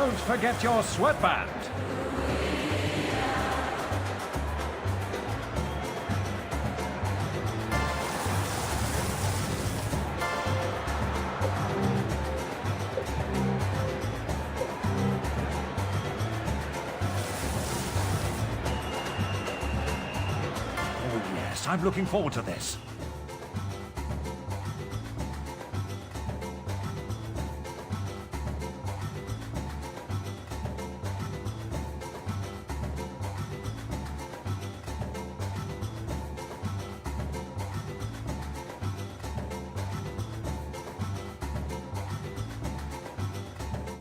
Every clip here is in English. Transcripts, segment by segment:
Don't forget your sweatband. Oh yes, I'm looking forward to this.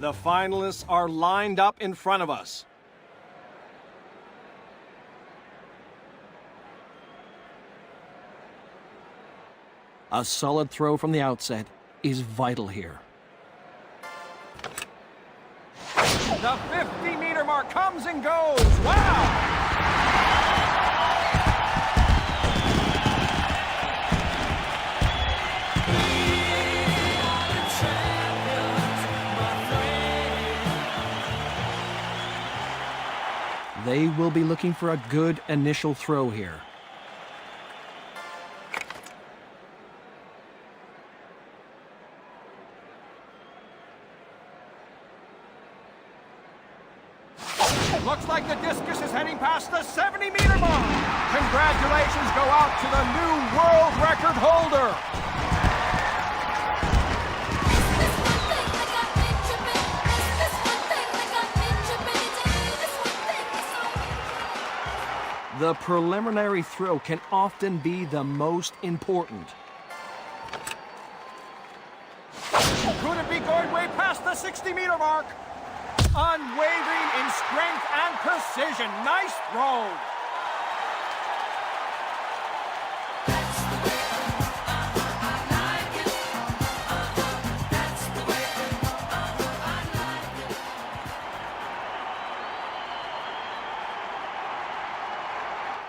The finalists are lined up in front of us. A solid throw from the outset is vital here. The 50-meter mark comes and goes. Wow! They will be looking for a good initial throw here. Looks like the discus is heading past the 70-meter mark. Congratulations go out to the new world record holder. The preliminary throw can often be the most important. Could it be going way past the 60-meter mark? Unwavering in strength and precision. Nice throw.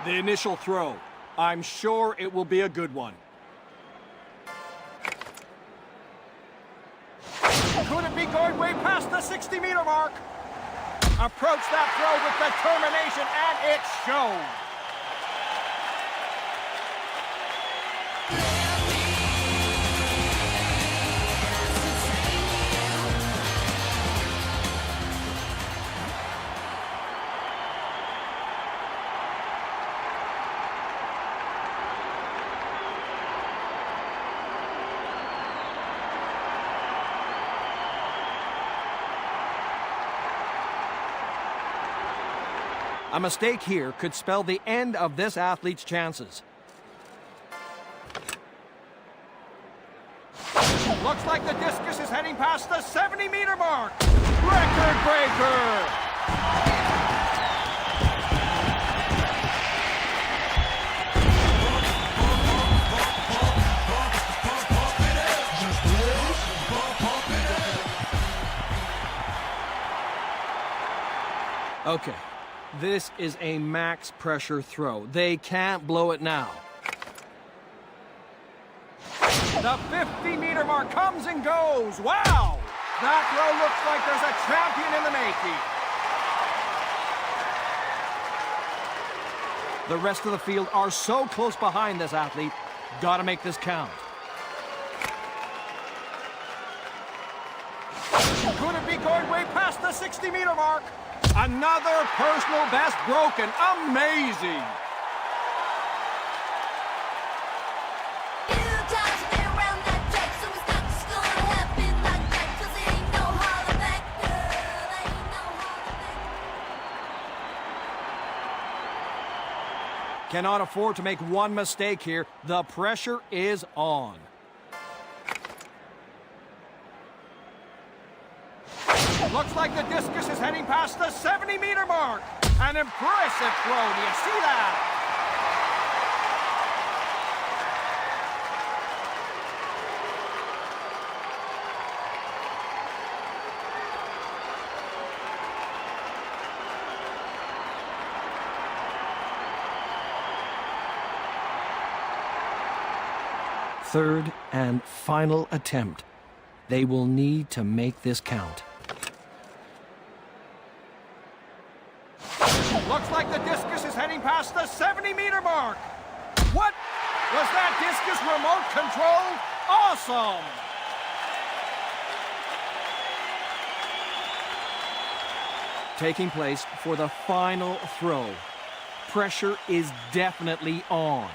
The initial throw. I'm sure it will be a good one. Could it be going way past the 60-meter mark? Approach that throw with determination, and it showed. A mistake here could spell the end of this athlete's chances. Looks like the discus is heading past the 70-meter mark. Record breaker! Okay. This is a max pressure throw. They can't blow it now. The 50-meter mark comes and goes. Wow! That throw looks like there's a champion in the making. The rest of the field are so close behind this athlete. Gotta make this count. Could it be going way past the 60-meter mark? Another personal best broken. Amazing. Cannot afford to make one mistake here. The pressure is on. Looks like the discus is heading past the 70-meter mark. An impressive throw. Do you see that? Third and final attempt. They will need to make this count. Looks like the discus is heading past the 70-meter mark. What? Was that discus remote controlled? Awesome! Taking place for the final throw. Pressure is definitely on.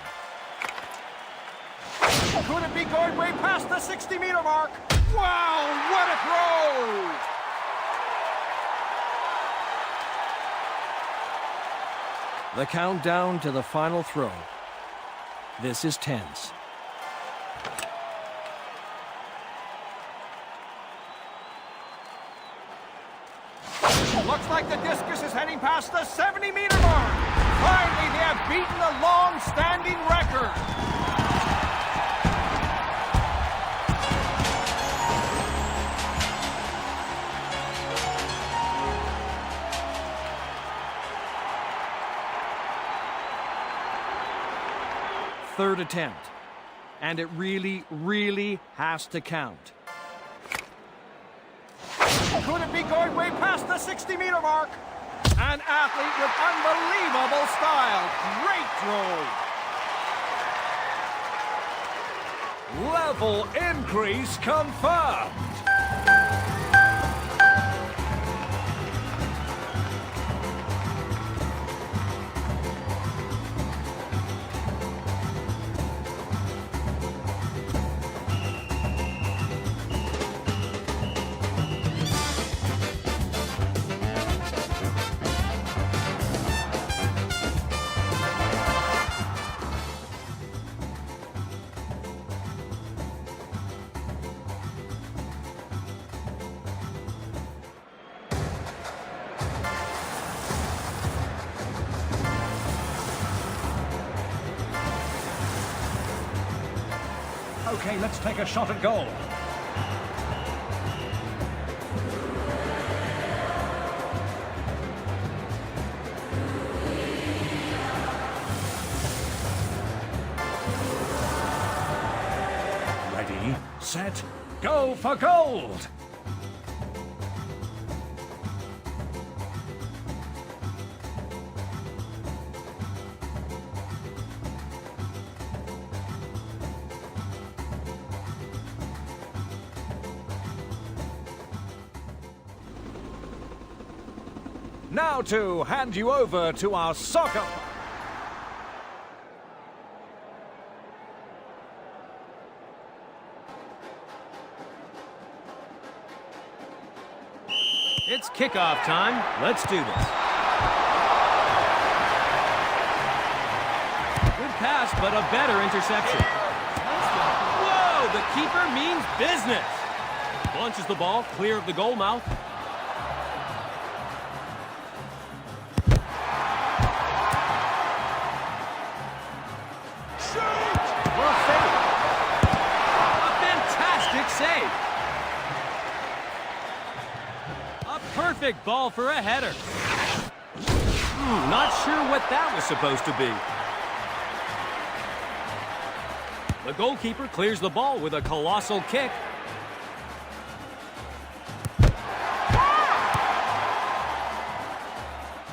Could it be going way past the 60-meter mark? Wow, what a throw! The countdown to the final throw. This is tense. Looks like the discus is heading past the 70-meter mark. Finally, they have beaten the long-standing record. Third attempt. And it really, really has to count. Could it be going way past the 60-meter mark? An athlete with unbelievable style. Great throw. Level increase confirmed. Okay, let's take a shot at goal. Ready, set, go for gold! Now to hand you over to our soccer... It's kickoff time. Let's do this. Good pass, but a better interception. Whoa, the keeper means business. Launches the ball clear of the goal mouth. Save. A perfect ball for a header. Not sure what that was supposed to be. The goalkeeper clears the ball with a colossal kick.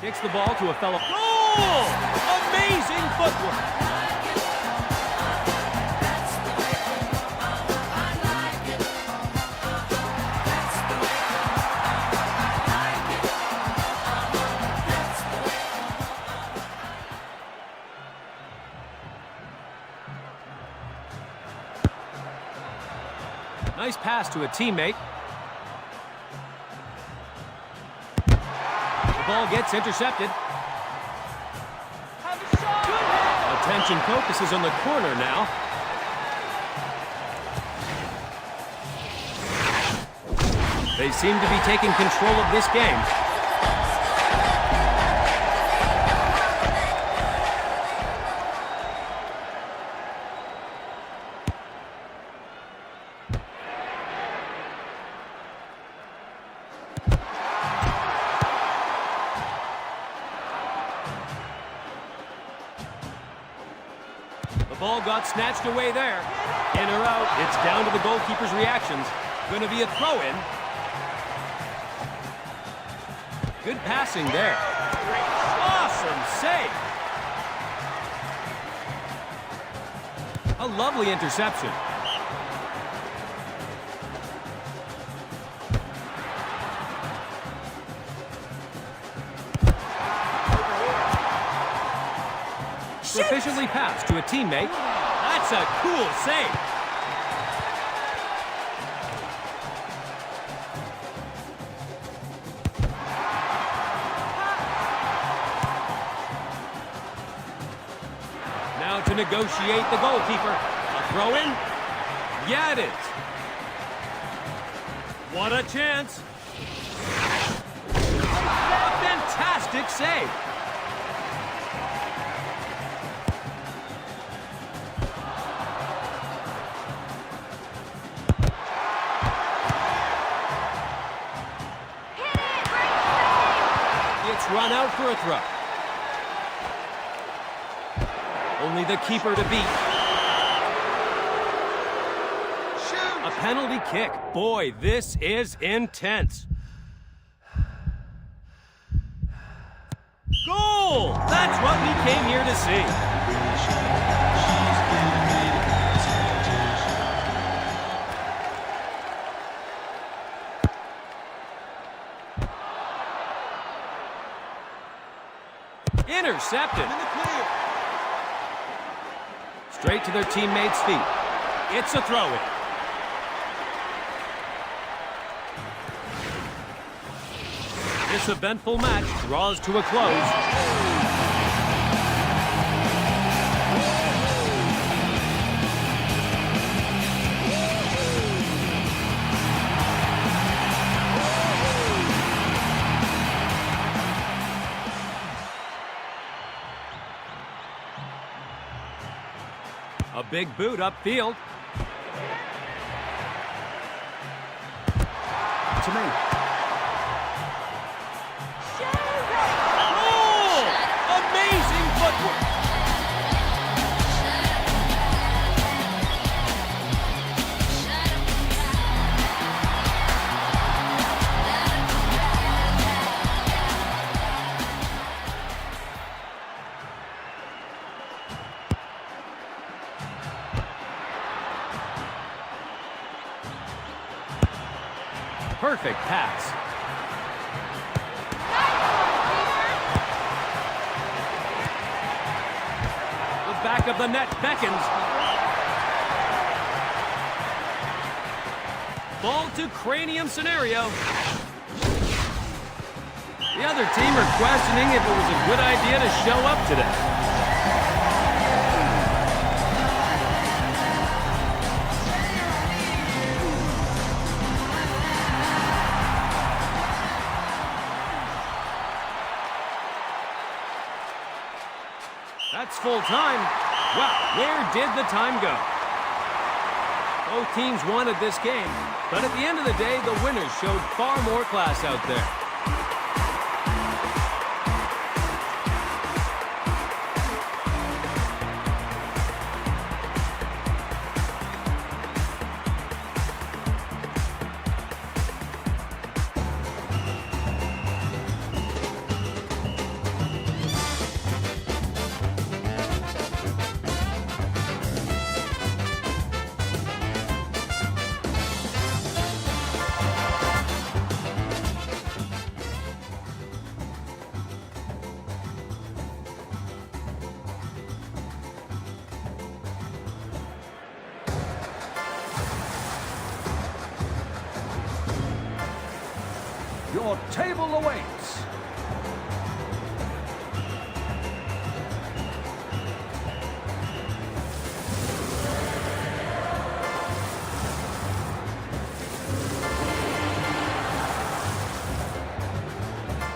Kicks the ball to a fellow. Goal! Amazing footwork. Nice pass to a teammate. The ball gets intercepted. Attention focuses on the corner now. They seem to be taking control of this game. The ball got snatched away there. In or out, it's down to the goalkeeper's reactions. Going to be a throw-in. Good passing there. Awesome save. A lovely interception. Proficiently passed to a teammate. That's a cool save. Now to negotiate the goalkeeper. A throw in? Yeah, it is. What a chance. A fantastic save. It's run out for a throw. Only the keeper to beat. Shoot! A penalty kick. Boy, this is intense. Goal! That's what we came here to see. Intercepted. In the clear. Straight to their teammates' feet. It's a throw-in. This eventful match draws to a close. A big boot upfield. To me. Goal! Amazing footwork. Perfect pass. The back of the net beckons. Ball to cranium scenario. The other team are questioning if it was a good idea to show up today. That's full time. Well, where did the time go? Both teams wanted this game, but at the end of the day, the winners showed far more class out there. Your table awaits.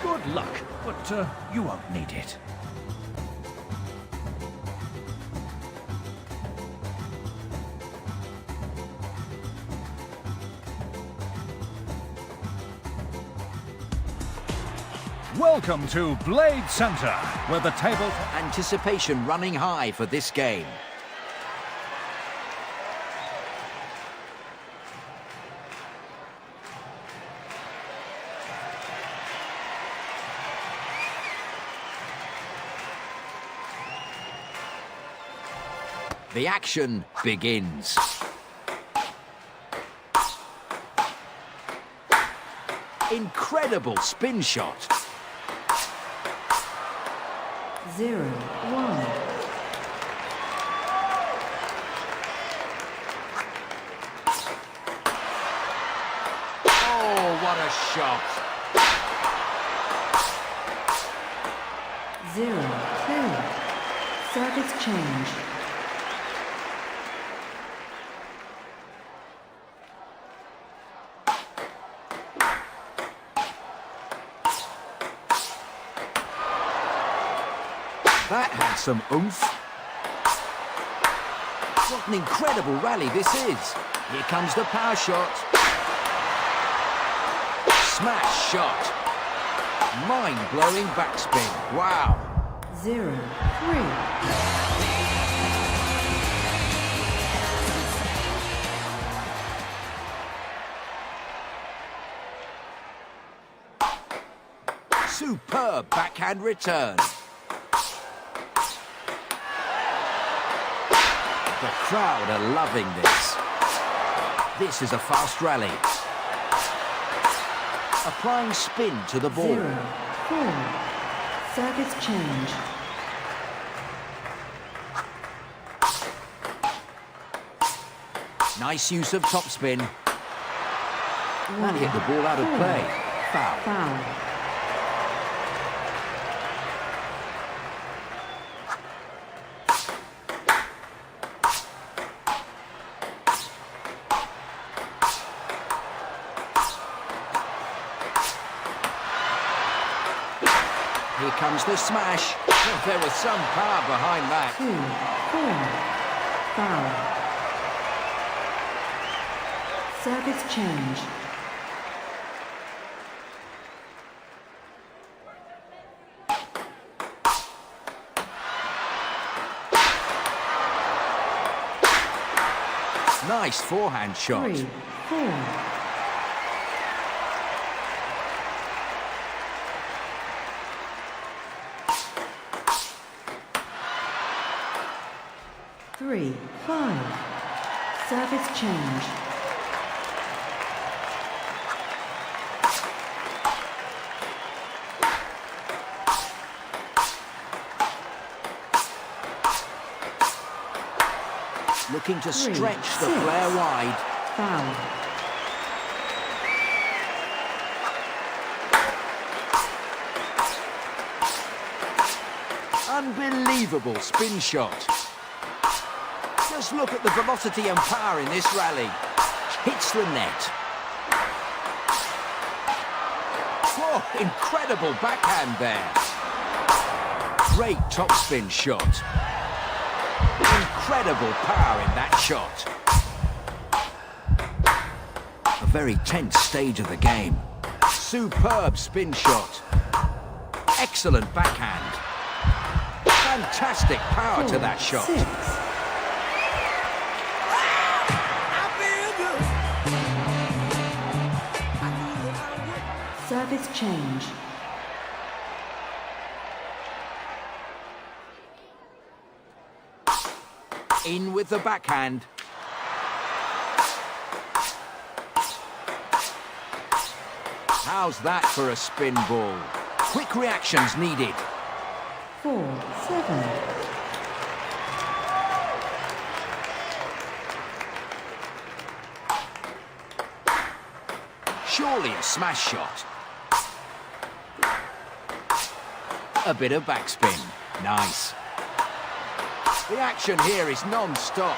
Good luck, but you won't need it. Welcome to Blade Center, where the table... Anticipation running high for this game. The action begins. Incredible spin shot. 0-1. Oh, what a shot. 0-2. Service change. That had some oomph. What an incredible rally this is. Here comes the power shot. Smash shot. Mind-blowing backspin. Wow. 0-3. Superb backhand return. The crowd are loving this. This is a fast rally. Applying spin to the ball. 0-4. Service change. Nice use of topspin. That hit the ball out of 1-4. play. Foul. Foul. Here comes the smash. Oh, there was some power behind that. 2-4. Foul. Service change. Nice forehand shot. 3-4. Three, 5. Service change. Looking to 3, stretch the 6. flare wide. Foul. Unbelievable spin shot. Just look at the velocity and power in this rally. Hits the net. Oh, incredible backhand there. Great topspin shot. Incredible power in that shot. A very tense stage of the game. Superb spin shot. Excellent backhand. Fantastic power to that shot. 6. Service change. In with the backhand. How's that for a spin ball? Quick reactions needed. 4-7. Surely a smash shot. A bit of backspin. Nice. The action here is non-stop.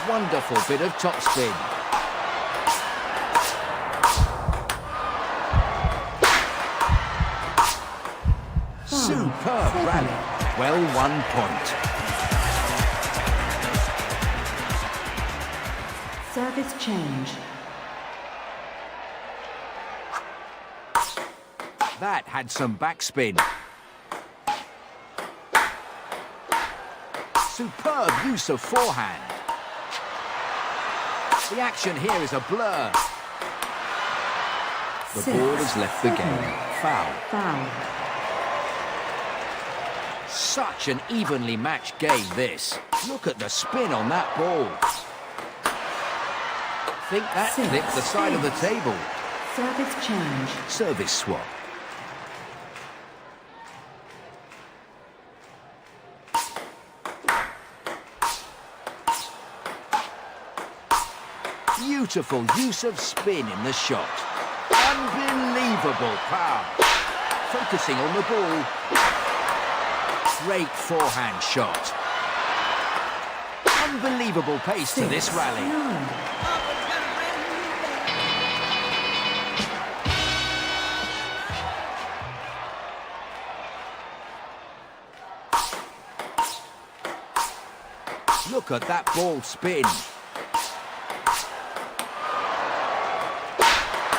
Wonderful bit of topspin. Superb rally. Well, 1 point. Service change. That had some backspin. Superb use of forehand. The action here is a blur. The 6, ball has left the 7. game. Foul. Foul. Such an evenly matched game, this. Look at the spin on that ball. Think that Six, clipped the side of the table. Service change. Service swap. Beautiful use of spin in the shot. Unbelievable power. Focusing on the ball. Great forehand shot. Unbelievable pace to this rally. 9. Look at that ball spin.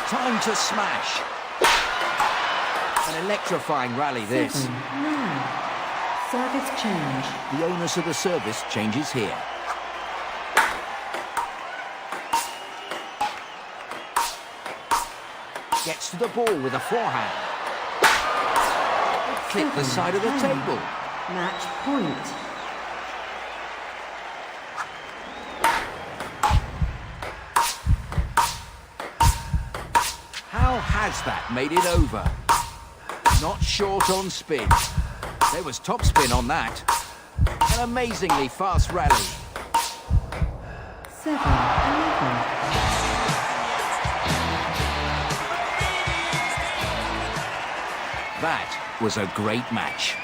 Time to smash. An electrifying rally, this. 7, 9. Service change. The onus of the service changes here. Gets to the ball with a forehand. Clip the 7, side of the 10. table. Match point. How has that made it over? Not short on spin. There was top spin on that. An amazingly fast rally. 7, 11. That was a great match.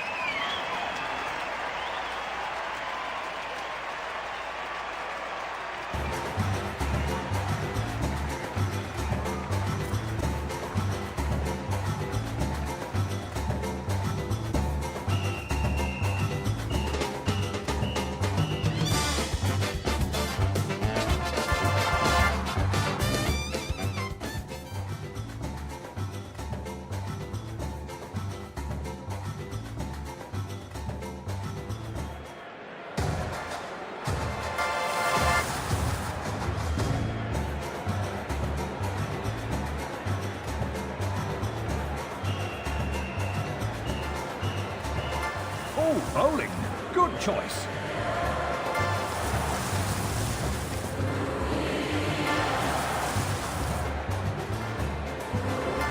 Oh, bowling. Good choice.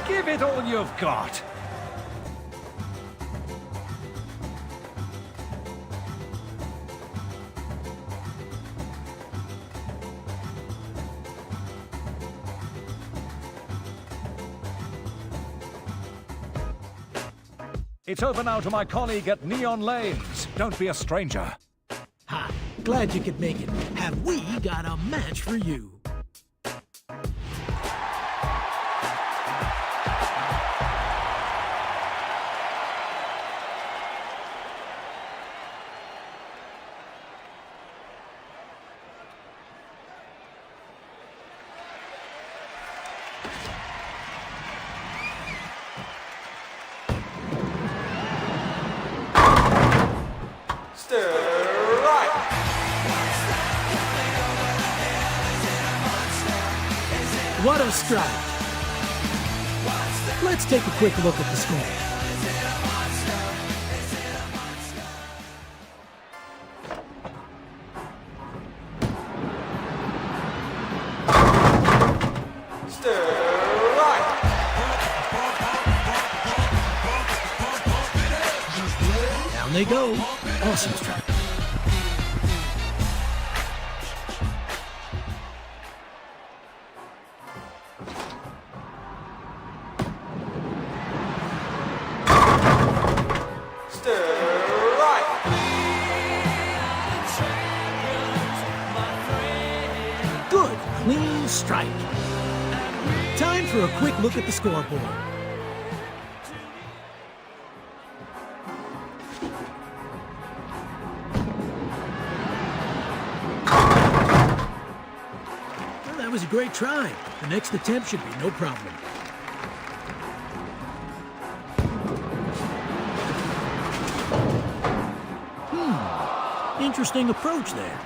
Give it all you've got. It's over now to my colleague at Neon Lanes. Don't be a stranger. Hi, glad you could make it. Have we got a match for you? What a strike. Let's take a quick look at the score. Down they go. Awesome strike. Good, clean strike. Time for a quick look at the scoreboard. Well, that was a great try. The next attempt should be no problem. Interesting approach there.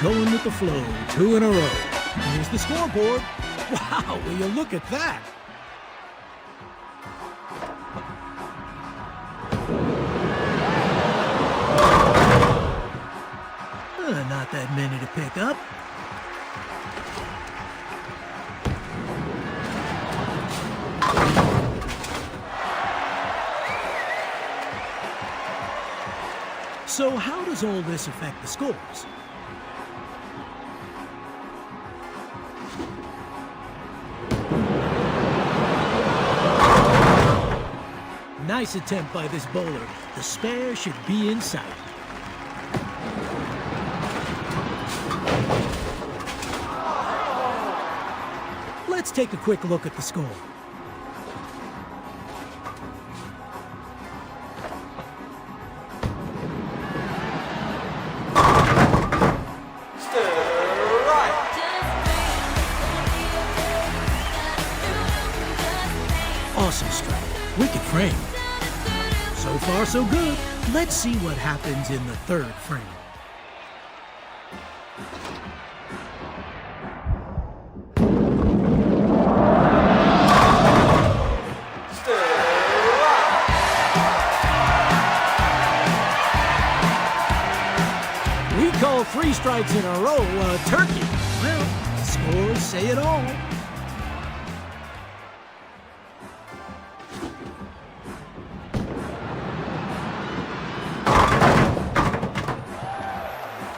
going with the flow. 2 in a row. Here's the scoreboard. Wow, will you look at that? Not that many to pick up. So how does all this affect the scores? Nice attempt by this bowler. The spare should be in sight. Let's take a quick look at the score. Awesome strike. Wicked frame. So far, so good. Let's see what happens in the 3rd frame. We call 3 strikes in a row a turkey. Well, the scores say it all.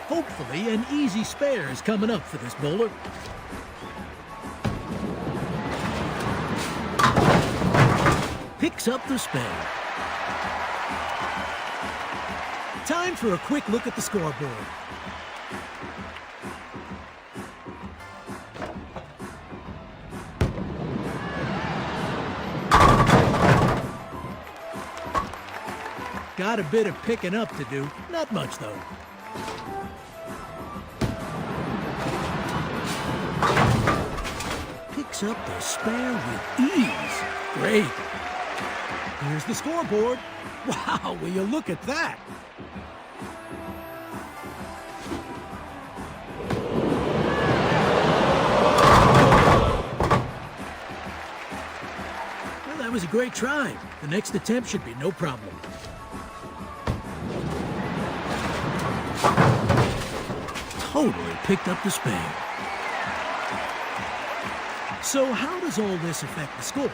Hopefully, an easy spare is coming up for this bowler. Picks up the spare. Time for a quick look at the scoreboard. Got a bit of picking up to do. Not much, though. Picks up the spare with ease. Great. Here's the scoreboard. Wow, will you look at that? Well, that was a great try. The next attempt should be no problem. Totally picked up the spare. So how does all this affect the scores?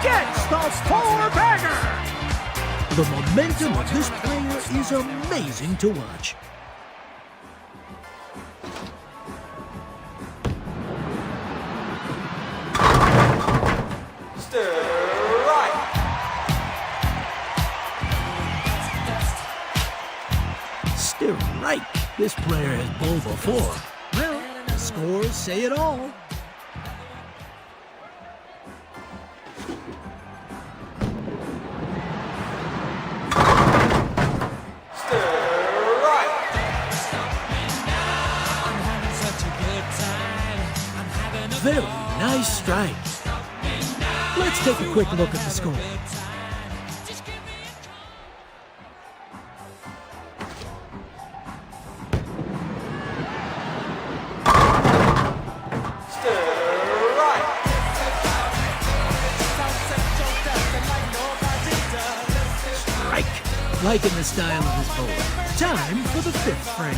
Gets the 4-bagger! The momentum of this player is amazing to watch. Right. This player has bowled before. Well, the scores say it all. Very nice strike. Let's take a quick look at the score. Liking the style of his bowling. Time for the 5th frame.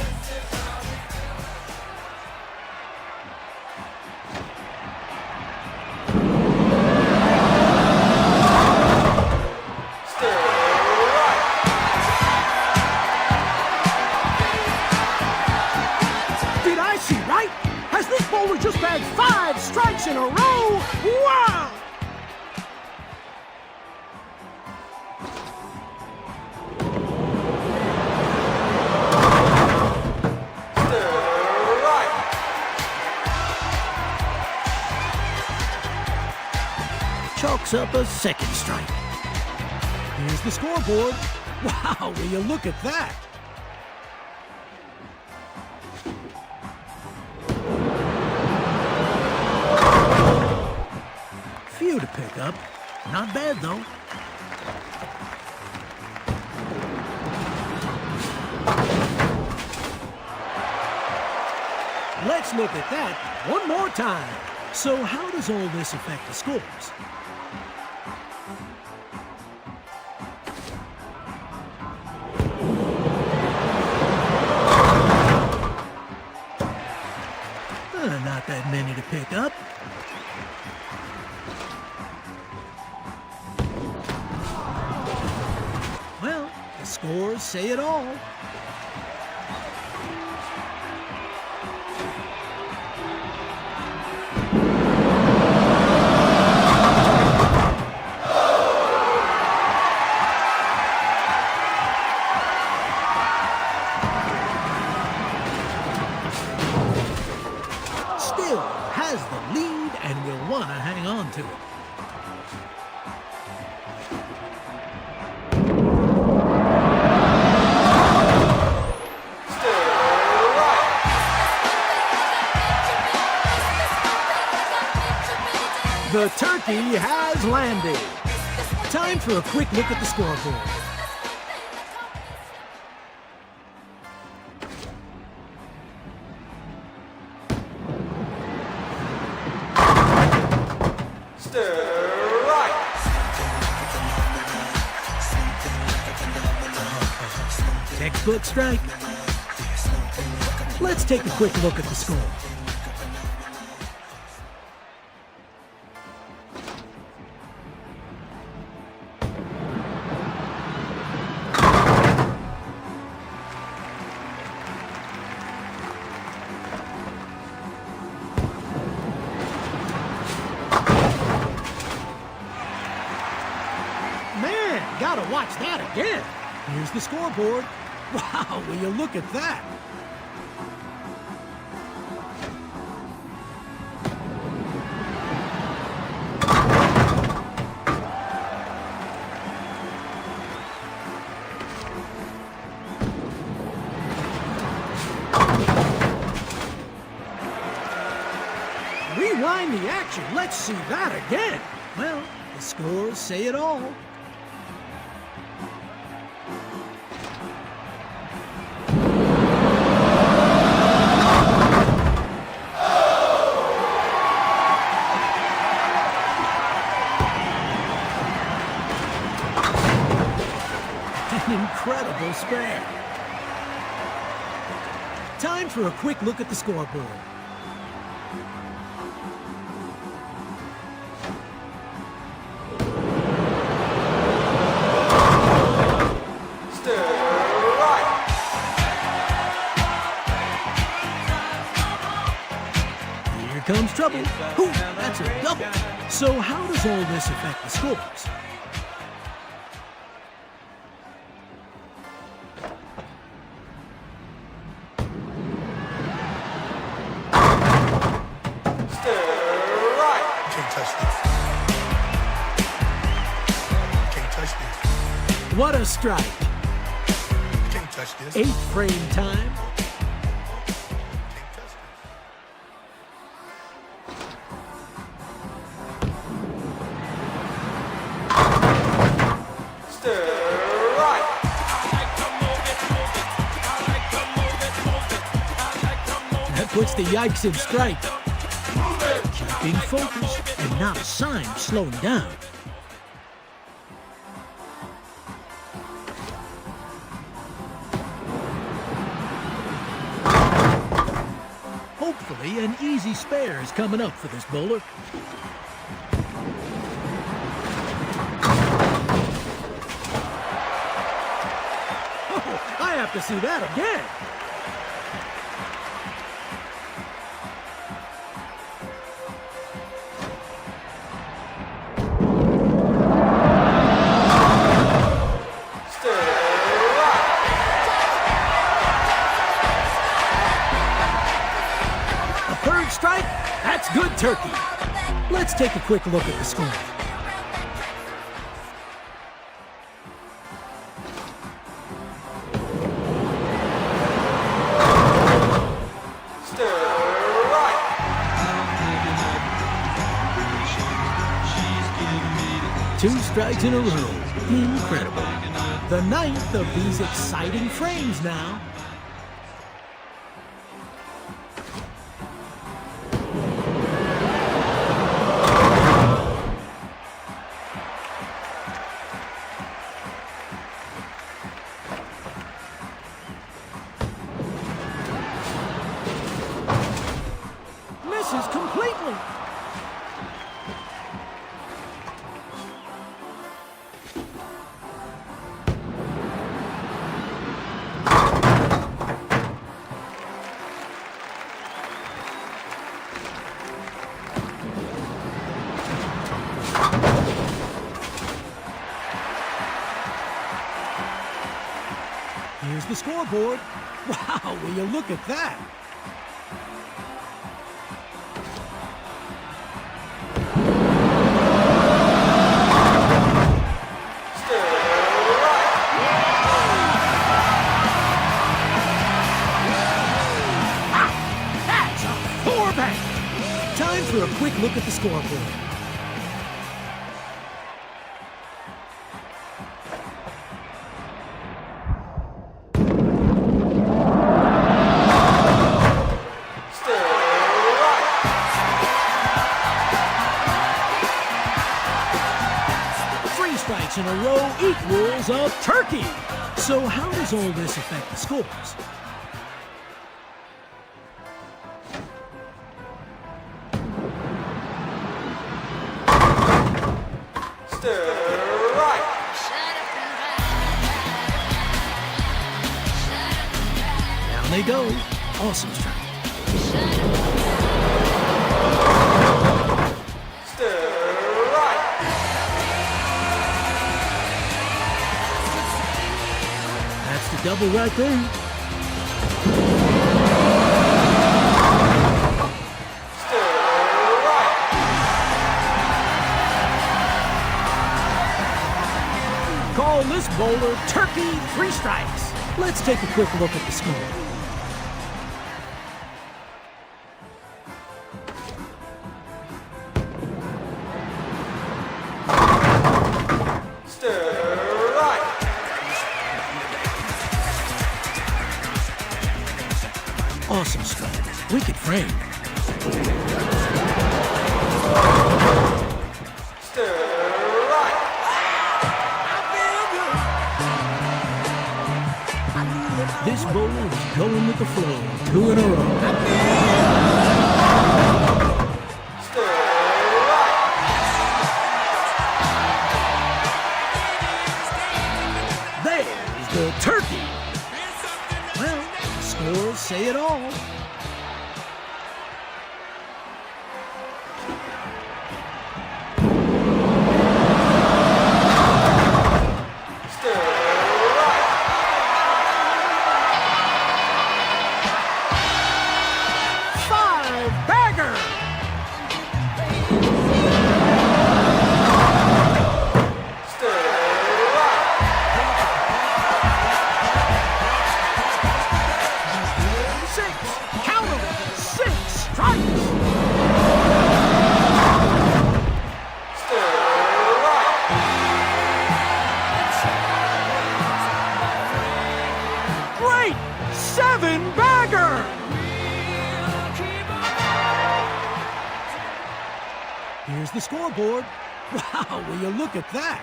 Did I see right? Has this bowler just bagged 5 strikes in a row? Wow! Chalks up a 2nd strike. Here's the scoreboard. Wow, will you look at that? few to pick up. Not bad, though. Let's look at that one more time. So how does all this affect the scores? Not that many to pick up. Well, the scores say it all. Still has the lead and will want to hang on to it. The turkey has landed. Time for a quick look at the scoreboard. Textbook strike. Let's take a quick look at the score. Man, gotta watch that again. Here's the scoreboard. Wow, will you look at that? Rewind the action. Let's see that again. Well, the scores say it all. An incredible spare. Time for a quick look at the scoreboard. Here comes trouble. Ooh, that's a double. So how does all this affect the scores? What a strike. Can't touch this. 8th frame time. That puts the yikes in strike. Keeping focused and not a sign of slowing down. Hopefully, an easy spare is coming up for this bowler. Oh, I have to see that again. Third strike, that's good turkey. Let's take a quick look at the score. 2 strikes in a row. Incredible. The 9th of these exciting frames now. Misses completely. Here's the scoreboard. Wow, will you look at that? That's a 4-bagger. Time for a quick look at the scoreboard. Strikes in a row equals a turkey. So how does all this affect the scores? Down they go. Awesome strike. That's the double right there. Call this bowler turkey 3 strikes. Let's take a quick look at the score. Awesome strike. Wicked frame. This bowler is going with the flow. 2 in a row. There's the turkey. Well, the scores say it all. Great 7-bagger! Here's the scoreboard. Wow, will you look at that?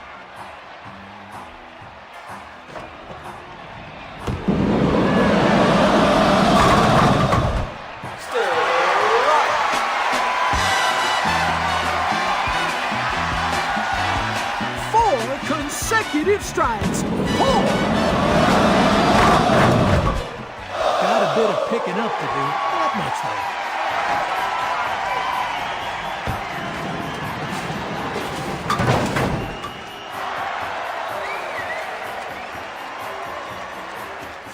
Consecutive strikes. 4. Got a bit of picking up to do. Not much though.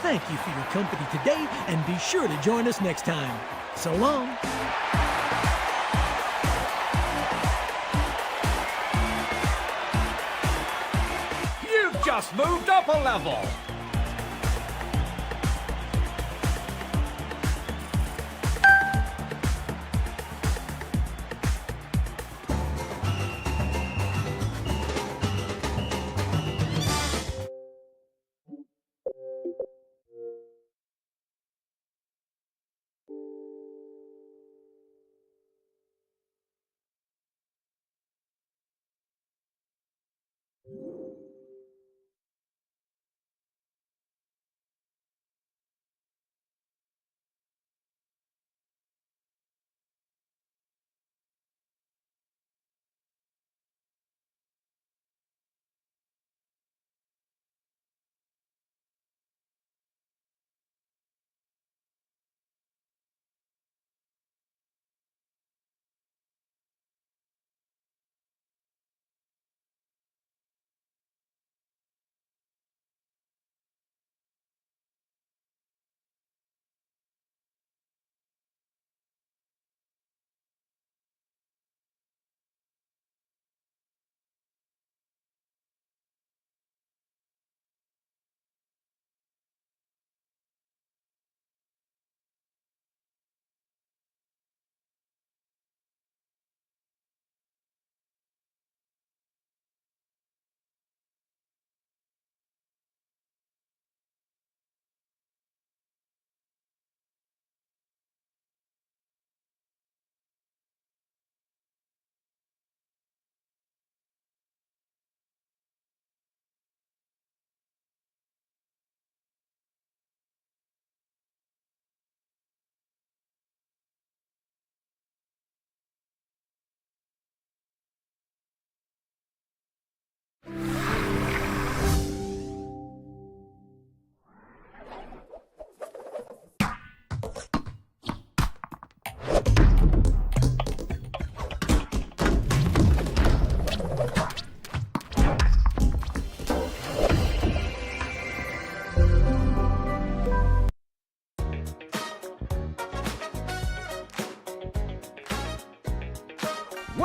Thank you for your company today, and be sure to join us next time. So long. Just moved up a level.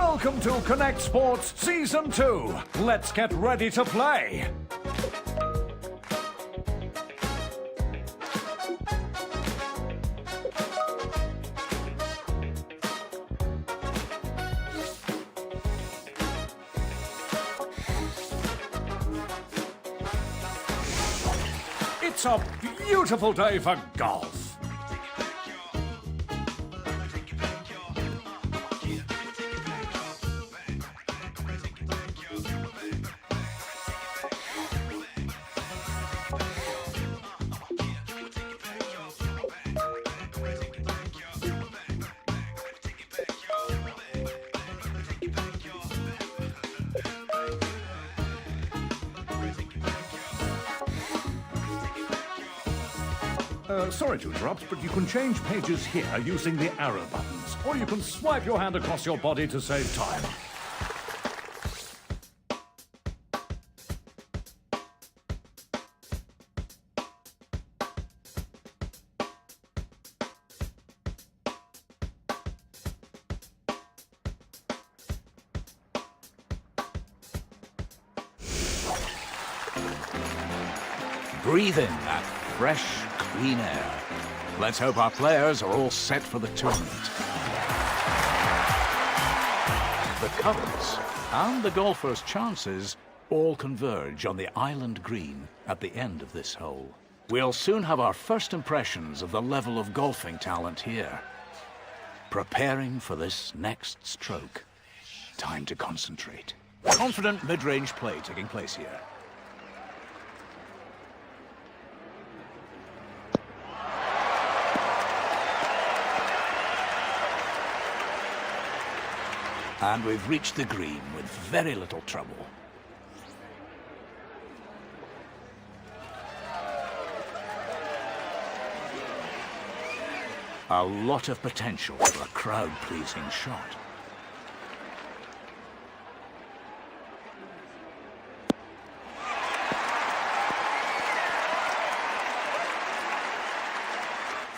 Welcome to Connect Sports Season 2. Let's get ready to play. It's a beautiful day for golf. Sorry to interrupt, but you can change pages here using the arrow buttons, or you can swipe your hand across your body to save time. Breathe in that fresh, clean air. Let's hope our players are all set for the tournament. The currents and the golfers' chances all converge on the island green at the end of this hole. We'll soon have our first impressions of the level of golfing talent here. Preparing for this next stroke. Time to concentrate. Confident mid-range play taking place here. And we've reached the green with very little trouble. A lot of potential for a crowd-pleasing shot.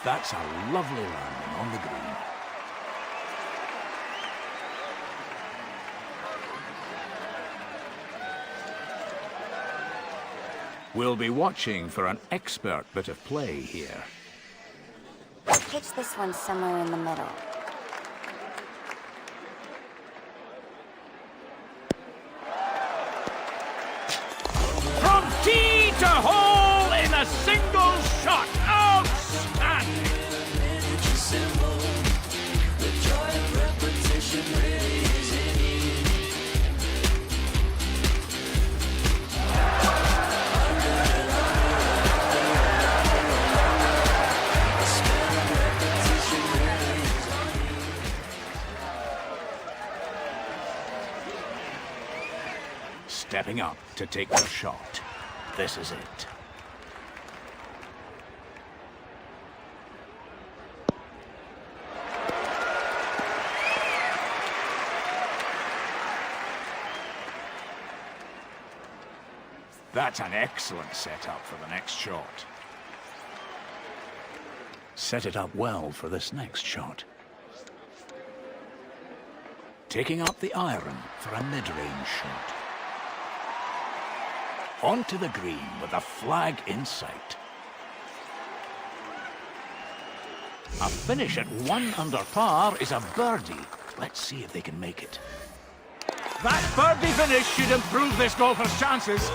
That's a lovely landing on the green. We'll be watching for an expert bit of play here. Pitch this one somewhere in the middle. From tee to hole in a single shot. Outstanding. Stepping up to take the shot. This is it. That's an excellent setup for the next shot. Set it up well for this next shot. Taking up the iron for a mid-range shot. Onto the green with a flag in sight. A finish at 1 under par is a birdie. Let's see if they can make it. That birdie finish should improve this golfer's chances.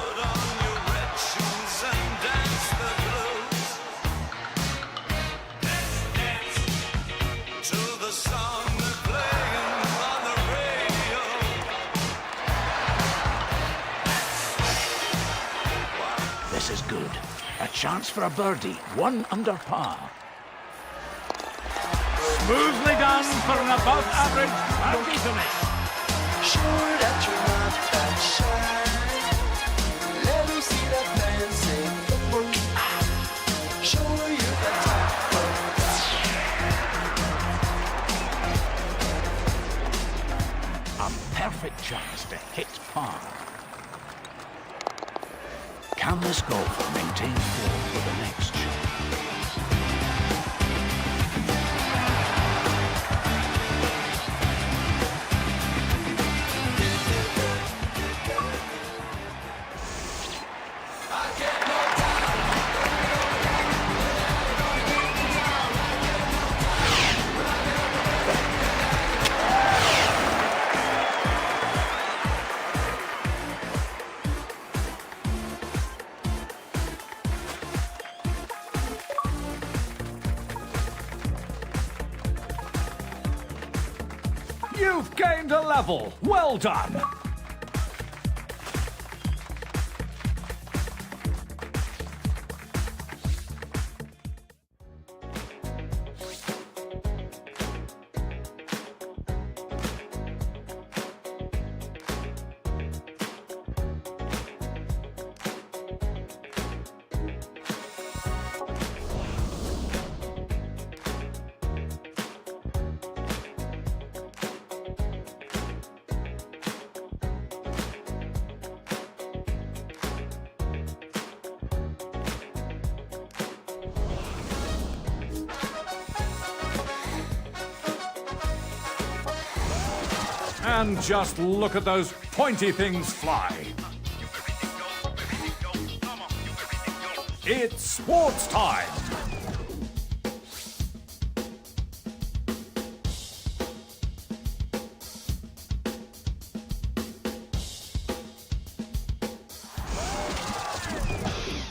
This is good. A chance for a birdie. 1 under par. Smoothly done for an above-average birdie finish. Sure that you're not that shy. Let me see that dancing. Show you the type of A perfect chance to hit par. Can this golfer maintain form for the next shot? remained a level. Well done. And just look at those pointy things fly. It's sports time.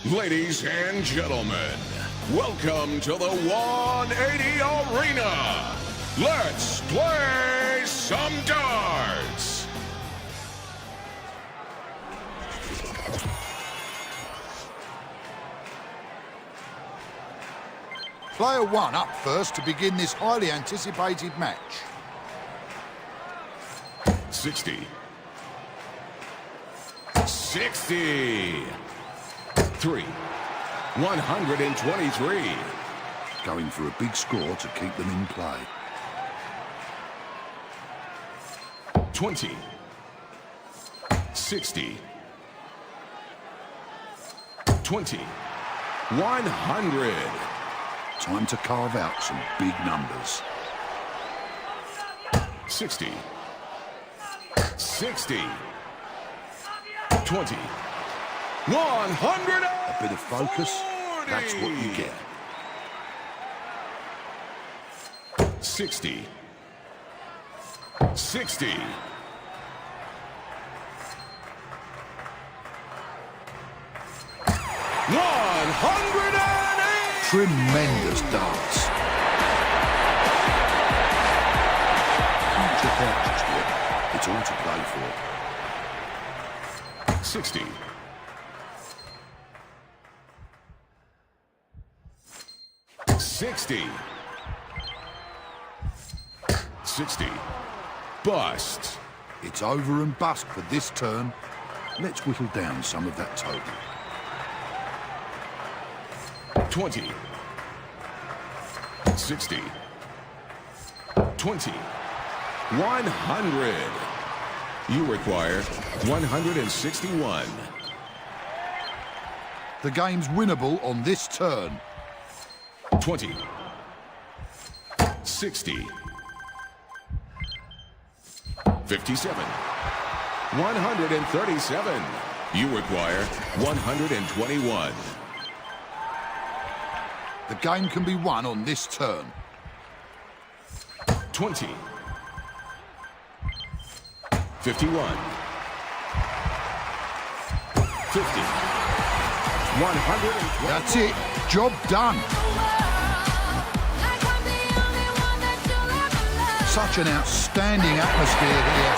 Ladies and gentlemen, welcome to the 180 Arena. Let's play some darts. Player one up first to begin this highly anticipated match. 60. 60. 3. 123. Going for a big score to keep them in play. 20. 60. 20. 100. Time to carve out some big numbers. 60. 60. 20. 100. A bit of focus, that's what you get. 60. 60. 108. Tremendous darts. Can't check out just yet. It's all to play for. 60. 60. 60. Bust. It's over and bust for this turn. Let's whittle down some of that total. 20. 60. 20. 100. You require 161. The game's winnable on this turn. 20. 60. 57. 137. You require 121. The game can be won on this turn. 20. 51. 50. 120. That's it. Job done. Such an outstanding atmosphere here.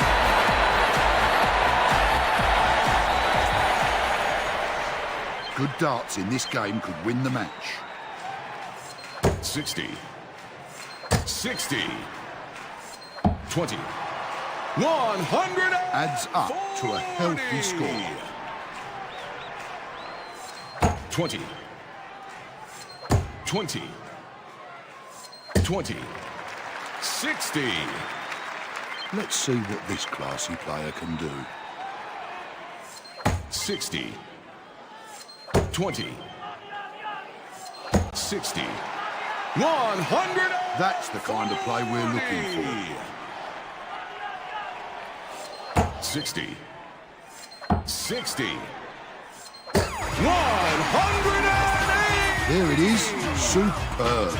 Good darts in this game could win the match. 60. 60. 20. 100. Adds up to a healthy score. 20. 20. 20. 60. Let's see what this classy player can do. 60. 20. 60. 100. That's the kind of play we're looking for. 60. 60. 108. There it is. Superb.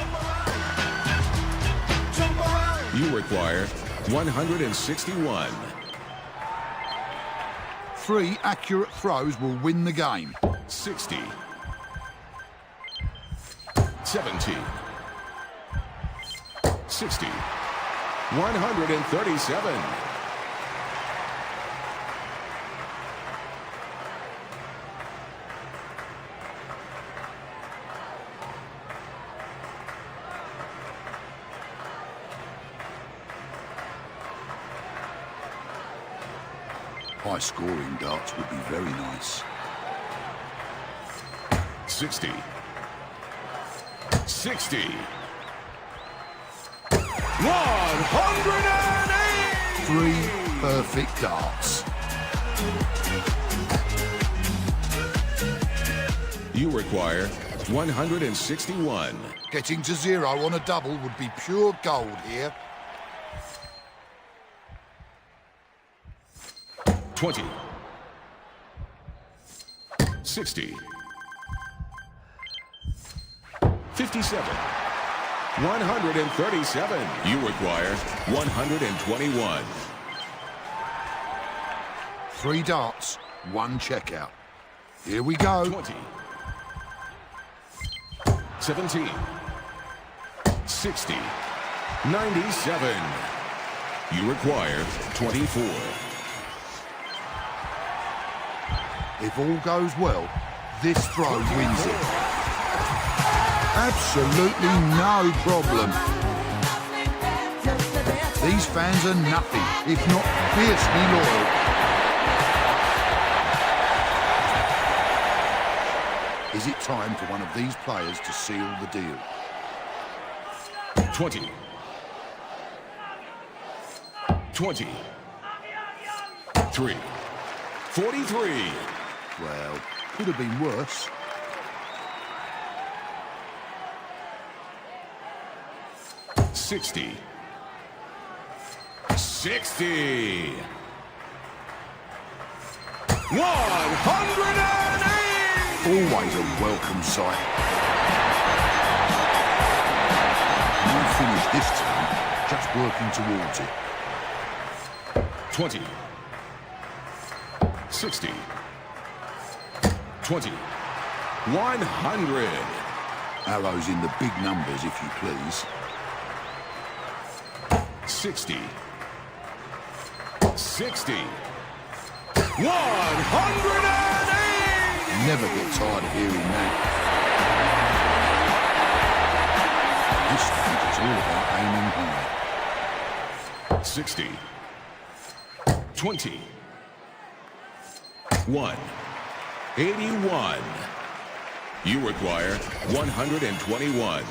You require 161. 3 accurate throws will win the game. 60. 70. 60. 137. High-scoring darts would be very nice. 60. 60. 108! 3 perfect darts. You require 161. Getting to 0 on a double would be pure gold here. 20. 60. 57. 137. You require 121. 3 darts, 1 checkout. Here we go. 20. 17. 60. 97. You require 24. If all goes well, this throw wins it. Absolutely no problem. These fans are nothing if not fiercely loyal. Is it time for one of these players to seal the deal? 20. 20. 3. 43. Well, could have been worse. 60. 60. 108! Always a welcome sight. No finish this time, just working towards it. 20. 60. 20. 100. Arrows in the big numbers, if you please. 60. 60. 180! Never get tired of hearing that. This stage is all about aiming high. 60. 20. 1. 81. You require 121.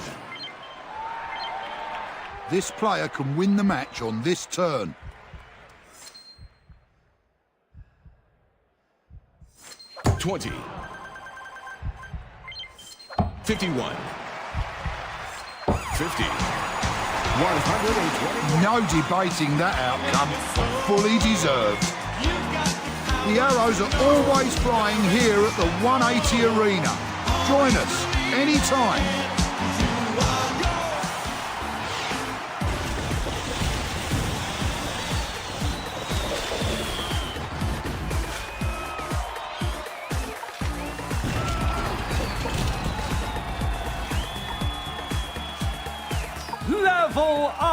This player can win the match on this turn. 20. 51. 50. 120. No debating that outcome. Fully deserved. The arrows are always flying here at the 180 Arena. Join us anytime. Level up!